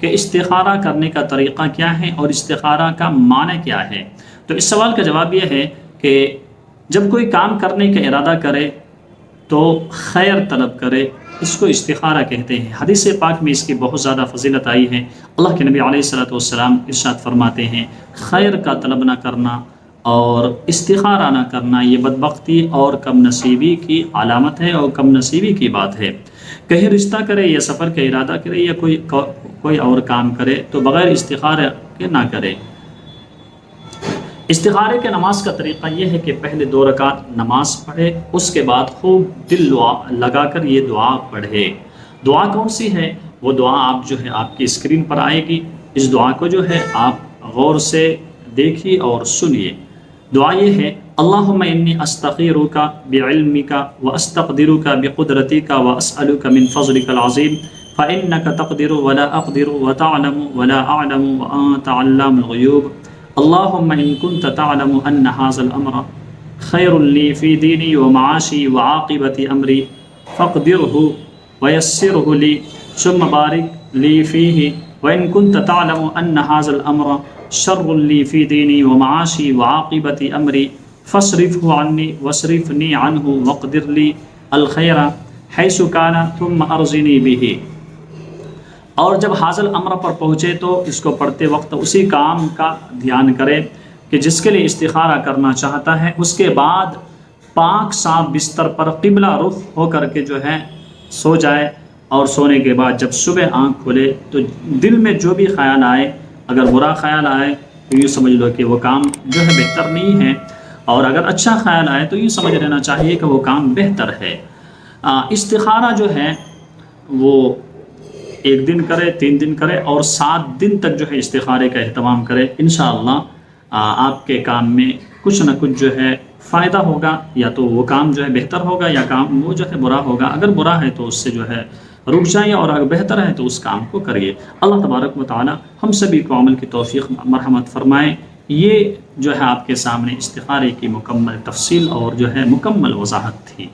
کہ استخارہ کرنے کا طریقہ کیا ہے اور استخارہ کا معنی کیا ہے؟ تو اس سوال کا جواب یہ ہے کہ جب کوئی کام کرنے کا ارادہ کرے تو خیر طلب کرے، اس کو استخارہ کہتے ہیں۔ حدیث پاک میں اس کی بہت زیادہ فضیلت آئی ہے۔ اللہ کے نبی علیہ الصلوۃ والسلام ارشاد فرماتے ہیں، خیر کا طلب نہ کرنا اور استخارہ نہ کرنا یہ بدبختی اور کم نصیبی کی علامت ہے اور کم نصیبی کی بات ہے۔ کہیں رشتہ کرے یا سفر کا ارادہ کرے یا کوئی اور کام کرے تو بغیر استخارہ کے نہ کرے۔ استخارے کے نماز کا طریقہ یہ ہے کہ پہلے 2 رکعت نماز پڑھے، اس کے بعد خوب دل لگا کر یہ دعا پڑھے۔ دعا کون سی ہے؟ وہ دعا آپ جو ہے آپ کی اسکرین پر آئے گی۔ اس دعا کو جو ہے آپ غور سے دیکھیے اور سنیے۔ دعا یہ ہے، اللہم انی استخیرک بعلمک واستقدرک بقدرتک واسألک من فضلک العظیم فإنک تقدر ولا اقدر وتعلم ولا اعلم وانت علام الغیوب اللہم ان کنت تعلم ان هذا الامر خیر لی فی دینی ومعاشی وعاقبت امری فاقدره ویسره لی ثم بارک لی فیہ وان کنت تعلم ان هذا الامر شر لی فی دینی ومعاشی وعاقبت امری فاصرفه عنی واصرفنی عنہ وقدر لی الخیر حیث کان ثم ارزنی بہ۔ اور جب حاصل امر پر پہنچے تو اس کو پڑھتے وقت اسی کام کا دھیان کرے کہ جس کے لیے استخارہ کرنا چاہتا ہے، اس کے بعد پاک صاف بستر پر قبلہ رخ ہو کر کے جو ہے سو جائے، اور سونے کے بعد جب صبح آنکھ کھلے تو دل میں جو بھی خیال آئے، اگر برا خیال آئے تو یوں سمجھ لو کہ وہ کام جو ہے بہتر نہیں ہے، اور اگر اچھا خیال آئے تو یوں سمجھ لینا چاہیے کہ وہ کام بہتر ہے۔ استخارہ جو ہے وہ 1 دن کرے، 3 دن کرے اور 7 دن تک جو ہے استخارے کا اہتمام کرے۔ انشاءاللہ آپ کے کام میں کچھ نہ کچھ جو ہے فائدہ ہوگا، یا تو وہ کام جو ہے بہتر ہوگا یا کام وہ جو ہے برا ہوگا۔ اگر برا ہے تو اس سے جو ہے رک جائیے، اور اگر بہتر ہے تو اس کام کو کریے۔ اللہ تبارک و تعالی ہم سبھی کو عمل کی توفیق مرحمت فرمائے۔ یہ جو ہے آپ کے سامنے استخارے کی مکمل تفصیل اور جو ہے مکمل وضاحت تھی۔